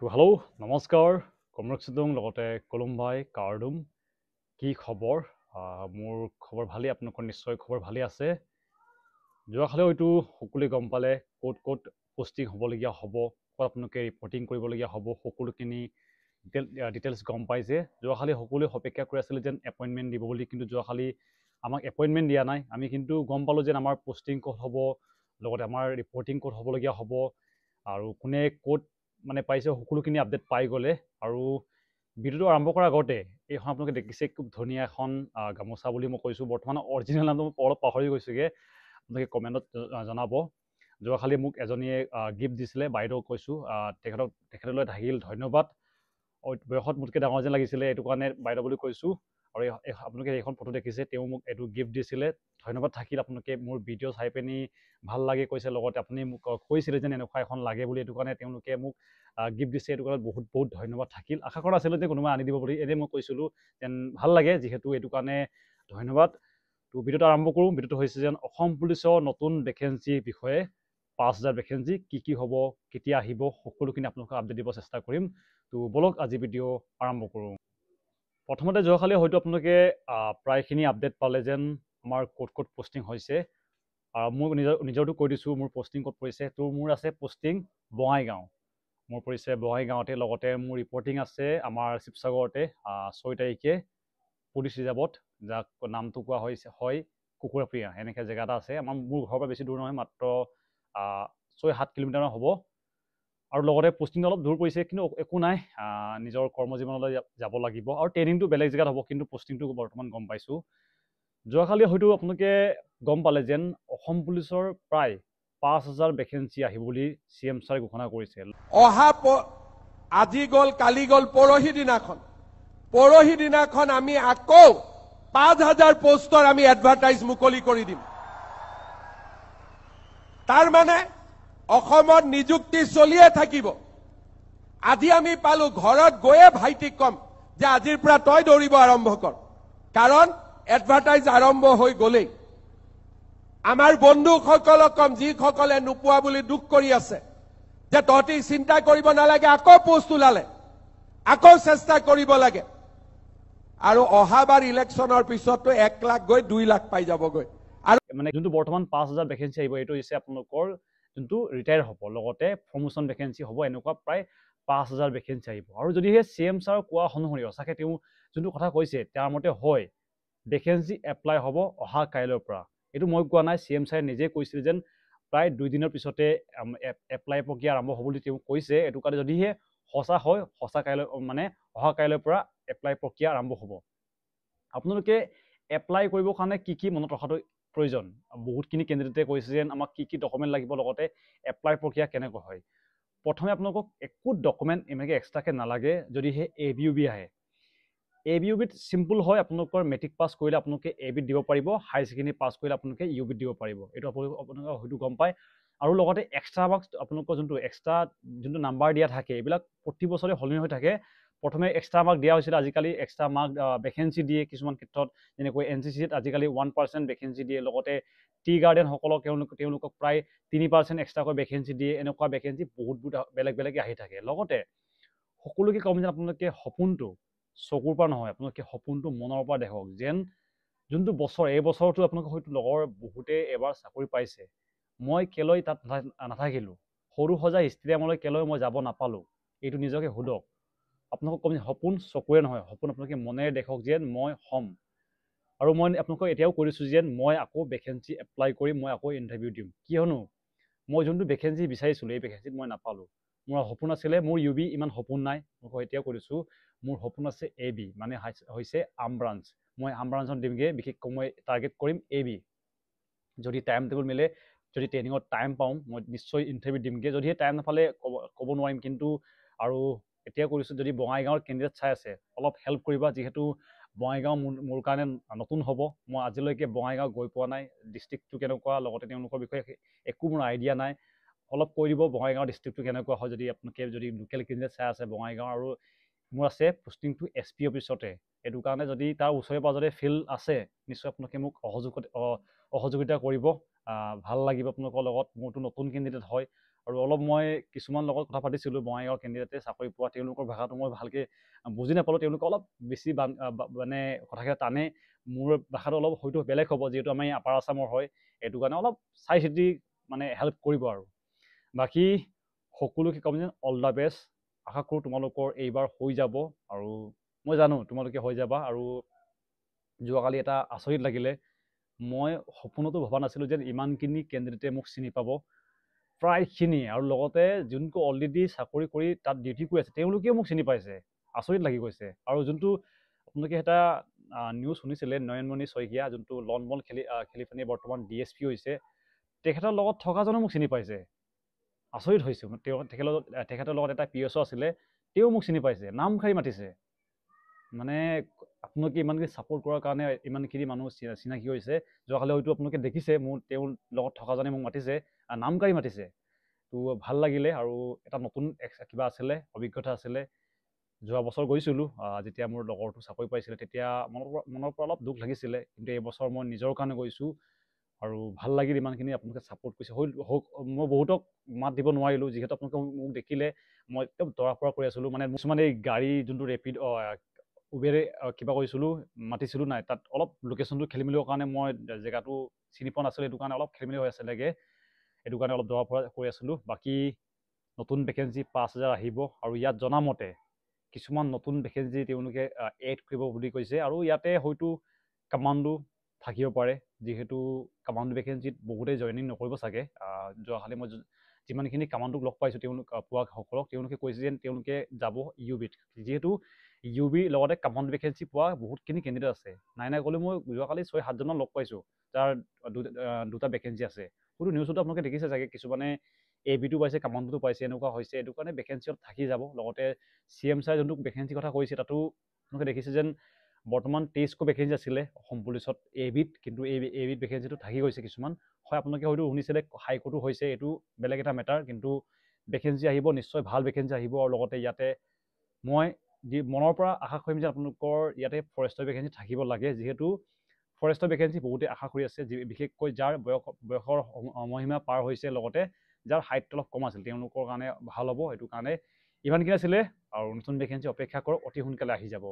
তো হেল্ল' নমস্কাৰ কমৰকচিদং লগতে কলম্বাই কাৰ্ডুম কি খবৰ মোৰ খবৰ ভালেই আপোনালোকৰ নিশ্চয় খবৰ ভালেই আছে যোৱাকালি হয়তো সকলোৱে গম পালে ক'ত পোষ্টিং হ'বলগীয়া হ'ব ক'ত আপোনালোকে ৰিপৰ্টিং কৰিবলগীয়া হ'ব সকলোখিনি ডিটেইলছ গম পাইছে যোৱাকালি সকলোৱে অপেক্ষা কৰি আছিলে যেন এপইণ্টমেণ্ট দিব বুলি কিন্তু যোৱাকালি আমাক এপইণ্টমেণ্ট দিয়া নাই আমি কিন্তু গম পালোঁ যেন আমাৰ পোষ্টিং ক'ত হ'ব লগতে আমাৰ ৰিপৰ্টিং ক'ত হ'বলগীয়া হ'ব আৰু কোনে ক'ত মানে পাইছে সকলোখিনি আপডেট পাই গ'লে আৰু ভিডিঅ'টো আৰম্ভ কৰাৰ আগতে এইখন আপোনালোকে দেখিছে খুব ধুনীয়া এখন গামোচা বুলি মই কৈছোঁ বৰ্তমান অৰিজিনেল নামটো মই অলপ পাহৰি গৈছোঁগৈ আপোনালোকে কমেণ্টত জনাব যোৱাকালি মোক এজনীয়ে গিফ্ট দিছিলে বাইদেউক কৈছোঁ তেখেতলৈ থাকিল ধন্যবাদ বয়সত মোতকৈ ডাঙৰ যেন লাগিছিলে এইটো কাৰণে বাইদেউ বুলি কৈছোঁ আৰু আপোনালোকে এইখন ফটো দেখিছে তেওঁ মোক এইটো গিফ্ট দিছিলে ধন্যবাদ থাকিল আপোনালোকে মোৰ ভিডিঅ' চাই পিনি ভাল লাগে কৈছে লগতে আপুনি মোক কৈছিলে যেন এনেকুৱা এখন লাগে বুলি এইটো কাৰণে তেওঁলোকে মোক গিফ্ট দিছে এইটো কাৰণে বহুত ধন্যবাদ থাকিল আশা কৰা আছিলোঁ যে কোনোবাই আনি দিব বুলি এনেই মই কৈছিলোঁ যেন ভাল লাগে যিহেতু এইটো কাৰণে ধন্যবাদ তো ভিডিঅ'টো আৰম্ভ কৰোঁ ভিডিঅ'টো হৈছে যেন অসম পুলিচৰ নতুন ভেকেঞ্চিৰ বিষয়ে 5000 ভেকেঞ্চি কি হ'ব কেতিয়া আহিব সকলোখিনি আপোনালোকক আপডেট দিব চেষ্টা কৰিম তো বলক আজি ভিডিঅ' আৰম্ভ কৰোঁ প্ৰথমতে যোৱাকালি হয়তো আপোনালোকে প্ৰায়খিনি আপডেট পালে যেন আমাৰ ক'ত পোষ্টিং হৈছে মই নিজৰটো কৈ দিছোঁ মোৰ পোষ্টিং ক'ত পৰিছে তো মোৰ আছে পোষ্টিং বঙাইগাঁও মোৰ পৰিছে বঙাইগাঁৱতে লগতে মোৰ ৰিপৰ্টিং আছে আমাৰ শিৱসাগৰতে 6 তাৰিখে পুলিচ ৰিজাৰ্ভত যাক নামটো কোৱা হয় কুকুৰাপ্ৰিয়া এনেকৈ জেগা এটা আছে মোৰ ঘৰৰ পৰা বেছি দূৰ নহয় মাত্ৰ 6-7 কিলোমিটাৰমান হ'ব আৰু লগতে পোষ্টিংটো অলপ দূৰ পৰিছে কিন্তু একো নাই নিজৰ কৰ্মজীৱনলৈ যাব লাগিব আৰু ট্ৰেইনিংটো বেলেগ জেগাত হ'ব কিন্তু পোষ্টিংটো বৰ্তমান গম পাইছোঁ যোৱাকালি হয়তো আপোনালোকে গম পালে যেন অসম পুলিচৰ প্ৰায় 5000 ভেকেঞ্চি আহিব বুলি CM ছাৰে ঘোষণা কৰিছে আজি গ'ল কালি গ'ল পৰহি দিনাখন আমি আকৌ 5000 পোষ্টৰ আমি এডভাৰটাইজ মুকলি কৰি দিম তাৰ মানে অসমত নিযুক্তি চলিয়ে থাকিব আজি আমি পালো ঘৰত গৈয়ে ভাইটিক কম যে আজিৰ পৰা তই দৌৰিব আৰম্ভ কৰ কাৰণ এডভাৰটাইজ আৰম্ভ হৈ গ'লেই আমাৰ বন্ধুসকলক কম যিসকলে নোপোৱা বুলি দুখ কৰি আছে যে তহঁতি চিন্তা কৰিব নালাগে আকৌ পোষ্ট ওলালে আকৌ চেষ্টা কৰিব লাগে আৰু অহাবাৰ ইলেকশ্যনৰ পিছতো 1 লাখ গৈ 2 লাখ পাই যাবগৈ আৰু মানে যোনটো বৰ্তমান 5000 ভেকেঞ্চি আহিব এইটো হৈছে আপোনালোকৰ যোনটো ৰিটায়াৰ হ'ব লগতে প্ৰমোশ্যন ভেকেঞ্চি হ'ব এনেকুৱা প্ৰায় 5000 ভেকেঞ্চি আহিব আৰু যদিহে CM ছাৰ কোৱা অনুসৰি সঁচাকৈ তেওঁ যোনটো কথা কৈছে তাৰ মতে হয় ভেকেঞ্চি এপ্লাই হ'ব অহা কাইলৈৰ পৰা এইটো মই কোৱা নাই CM ছাৰে নিজে কৈছিল যেন প্ৰায় 2 দিনৰ পিছতে এপ্লাই প্ৰক্ৰিয়া আৰম্ভ হ'ব বুলি তেওঁ কৈছে এইটো কাৰণে যদিহে সঁচা হয় সঁচা কাইলৈ মানে অহা কাইলৈৰ পৰা এপ্লাই প্ৰক্ৰিয়া আৰম্ভ হ'ব আপোনালোকে এপ্লাই কৰিবৰ কাৰণে কি মনত ৰখাটো প্ৰয়োজন বহুতখিনি কেণ্ডিডেটে কৈছে যেন আমাক কি ডকুমেণ্ট লাগিব লগতে এপ্লাই প্ৰক্ৰিয়া কেনেকৈ হয় প্ৰথমে আপোনালোকক একো ডকুমেণ্ট এনেকৈ এক্সট্ৰাকৈ নালাগে যদিহে ABUB আহে ABUBত চিম্পল হয় আপোনালোকৰ মেট্ৰিক পাছ কৰিলে আপোনালোকে ABত দিব পাৰিব হাই ছেকেণ্ডেৰী পাছ কৰিলে আপোনালোকে UBত দিব পাৰিব এইটো আপোনালোকে হয়তো গম পায় আৰু লগতে এক্সট্ৰা মাৰ্কছ আপোনালোকৰ যোনটো নাম্বাৰ দিয়া থাকে এইবিলাক প্ৰতি বছৰে সলনি হৈ থাকে প্ৰথমে এক্সট্ৰা মাৰ্ক দিয়া হৈছিল আজিকালি এক্সট্ৰা মাৰ্ক ভেকেঞ্চি দিয়ে কিছুমান ক্ষেত্ৰত যেনেকৈ NCCত আজিকালি 1% ভেকেঞ্চি দিয়ে লগতে টি গাৰ্ডেনসকলক তেওঁলোকক প্ৰায় 3% এক্সট্ৰাকৈ ভেকেঞ্চি দিয়ে এনেকুৱা ভেকেঞ্চি বহুত বেলেগ আহি থাকে লগতে সকলোকে কম যেন আপোনালোকে সপোনটো চকুৰ পৰা নহয় আপোনালোকে সপোনটো মনৰ পৰা দেখক যেন যোনটো বছৰ এই বছৰটো আপোনালোকে হয়তো লগৰ বহুতে এবাৰ চাকৰি পাইছে মই কেলৈ তাত নাথাকিলোঁ সৰু সজাই ষ্টেডিয়ামলৈ কেলৈ মই যাব নাপালোঁ এইটো নিজকে সোধক আপোনালোকক কম সপোন চকুৰে নহয় সপোন আপোনালোকে মনেৰে দেখক যেন মই হ'ম আৰু মই আপোনালোকক এতিয়াও কৰিছোঁ যেন মই আকৌ ভেকেঞ্চি এপ্লাই কৰিম মই আকৌ ইণ্টাৰভিউ দিম কিয়নো মই যোনটো ভেকেঞ্চি বিচাৰিছিলোঁ এই ভেকেঞ্চিত মই নাপালোঁ মোৰ সপোন আছিলে মোৰ UB ইমান সপোন নাই মই এতিয়াও কৰিছোঁ মোৰ সপোন আছে AB মানে হৈছে আৰ্ম ব্ৰাঞ্চ মই আৰ্ম ব্ৰাঞ্চত দিমগৈ বিশেষকৈ মই টাৰ্গেট কৰিম AB যদি টাইম টেবুল মিলে যদি ট্ৰেইনিঙত টাইম পাওঁ মই নিশ্চয় ইণ্টাৰভিউ দিমগৈ যদিহে টাইম নাপালে ক'ব নোৱাৰিম কিন্তু আৰু এতিয়া কৰিছোঁ যদি বঙাইগাঁৱৰ কেণ্ডিডেট চাই আছে অলপ হেল্প কৰিবা যিহেতু বঙাইগাঁও মোৰ কাৰণে নতুন হ'ব মই আজিলৈকে বঙাইগাঁও গৈ পোৱা নাই ডিষ্ট্ৰিক্টটো কেনেকুৱা লগতে তেওঁলোকৰ বিষয়ে একো মোৰ আইডিয়া নাই অলপ কৈ দিব বঙাইগাঁও ডিষ্ট্ৰিক্টটো কেনেকুৱা হয় যদি আপোনালোকে যদি লোকেল কেণ্ডিডেট চাই আছে বঙাইগাঁও আৰু মোৰ আছে পোষ্টিংটো SP অফিচতে এইটো কাৰণে যদি তাৰ ওচৰে পাজৰে ফিল্ড আছে নিশ্চয় আপোনালোকে মোক সহযোগিতা কৰিব ভাল লাগিব আপোনালোকৰ লগত মোৰতো নতুন কেণ্ডিডেট হয় আৰু অলপ মই কিছুমান লগত কথা পাতিছিলোঁ বঙাইগাঁৱৰ কেণ্ডিডেটে চাকৰি পোৱা, তেওঁলোকৰ ভাষাটো মই ভালকৈ বুজি নাপালোঁ। তেওঁলোকে অলপ বেছি মানে কথাখিনি টানে, মোৰ ভাষাটো অলপ হয়তো বেলেগ হ'ব, যিহেতু আমি আপাৰ আছামৰ হয়, এইটো কাৰণে অলপ চাই চিতি মানে হেল্প কৰিব আৰু। বাকী সকলোকে ক'ম যে অল দ্য বেষ্ট, আশা কৰোঁ তোমালোকৰ এইবাৰ হৈ যাব, আৰু মই জানো তোমালোকে হৈ যাবা। আৰু যোৱাকালি এটা আচৰিত লাগিলে, মই সপোনতো ভবা নাছিলোঁ যে ইমানখিনি কেণ্ডিডেটে মোক চিনি পাব, প্ৰায়খিনিয়ে, আৰু লগতে যোনটো অলৰেডি চাকৰি কৰি তাত ডিউটি কৰি আছে তেওঁলোকেও মোক চিনি পাইছে, আচৰিত লাগি গৈছে। আৰু যোনটো আপোনালোকে এটা নিউজ শুনিছিলে, নয়নমণি শইকীয়া যোনটো লন বল খেলি পিনি বৰ্তমান DSP হৈছে, তেখেতৰ লগত থকাজনে মোক চিনি পাইছে, আচৰিত হৈছোঁ। তেখেতৰ লগত এটা PSO আছিলে, তেওঁ মোক চিনি পাইছে, নাম খাৰি মাতিছে। মানে আপোনালোকে ইমানখিনি ছাপোৰ্ট কৰাৰ কাৰণে ইমানখিনি মানুহ চিনাকি হৈছে। যোৱাকালি হয়তো আপোনালোকে দেখিছে তেওঁৰ লগত থকাজনে মোক মাতিছে, নাম কাঢ়ি মাতিছে, তো ভাল লাগিলে। আৰু এটা নতুন কিবা আছিলে, অভিজ্ঞতা আছিলে। যোৱা বছৰ গৈছিলোঁ, যেতিয়া মোৰ লগৰটো চাকৰি পাইছিলে, তেতিয়া মনৰ পৰা অলপ দুখ লাগিছিলে, কিন্তু এইবছৰ মই নিজৰ কাৰণে গৈছোঁ, আৰু ভাল লাগিল ইমানখিনি আপোনালোকে ছাপোৰ্ট কৰিছে। মই বহুতক মাত দিব নোৱাৰিলোঁ, যিহেতু আপোনালোকে মোক দেখিলে মই একদম তৰা পৰা কৰি আছিলোঁ। মানে কিছুমান এই গাড়ী যোনটো ৰেপিড উবেৰে কিবা কৰিছিলোঁ, মাতিছিলোঁ নাই, তাত অলপ লোকেশ্যনটো খেলি মেলিৰ কাৰণে মই জেগাটো চিনি পোৱা নাছিলোঁ, এইটো কাৰণে অলপ খেলি মেলি হৈ আছিলেগৈ, এইটো কাৰণে অলপ দৰা পৰা কৰি আছিলোঁ। বাকী নতুন ভেকেঞ্চি 5000 আহিব, আৰু ইয়াত জনামতে কিছুমান নতুন ভেকেঞ্চি তেওঁলোকে এড কৰিব বুলি কৈছে, আৰু ইয়াতে হয়তো কামাণ্ডো থাকিব পাৰে, যিহেতু কামাণ্ডো ভেকেঞ্চিত বহুতেই জইনিং নকৰিব চাগে। যোৱাকালি মই যিমানখিনি কামাণ্ডোক লগ পাইছোঁ, পোৱাসকলক, তেওঁলোকে কৈছে যে তেওঁলোকে যাব UBত, যিহেতু UBৰ লগতে কামাণ্ডো ভেকেঞ্চি পোৱা বহুতখিনি কেণ্ডিডেট আছে। নাই ক'লেও মই যোৱাকালি 6-7জনমান লগ পাইছোঁ, যাৰ দুটা ভেকেঞ্চি আছে। হয়তো নিউজতো আপোনালোকে দেখিছে চাগে, কিছুমানে ABটো পাইছে, কামাণ্ডোটো পাইছে, এনেকুৱা হৈছে। এইটো কাৰণে ভেকেঞ্চি থাকি যাব। লগতে CM ছাৰে যোনটো ভেকেঞ্চি কথা কৈছে, তাতো আপোনালোকে দেখিছে যেন বৰ্তমান 23শ ভেকেঞ্চি আছিলে অসম পুলিচত ABত, কিন্তু ABত ভেকেঞ্চিটো থাকি গৈছে কিছুমান। হয়, আপোনালোকে হয়তো শুনিছিলে হাইকোৰ্টো হৈছে, এইটো বেলেগ এটা মেটাৰ, কিন্তু ভেকেঞ্চি আহিব, নিশ্চয় ভাল ভেকেঞ্চি আহিব। আৰু লগতে ইয়াতে মই মনৰ পৰা আশা কৰিম যে আপোনালোকৰ ইয়াতে ফৰেষ্টৰ ভেকেঞ্চি থাকিব লাগে, যিহেতু ফৰেষ্টৰ ভেকেঞ্চি বহুতে আশা কৰি আছে, বিশেষকৈ যাৰ বয়সৰ মহিমা পাৰ হৈছে, লগতে যাৰ হাইটটো অলপ কম আছিল, তেওঁলোকৰ কাৰণে ভাল হ'ব। সেইটো কাৰণে ইমানখিনি আছিলে, আৰু নতুন ভেকেঞ্চি অপেক্ষা কৰক, অতি সোনকালে আহি যাব।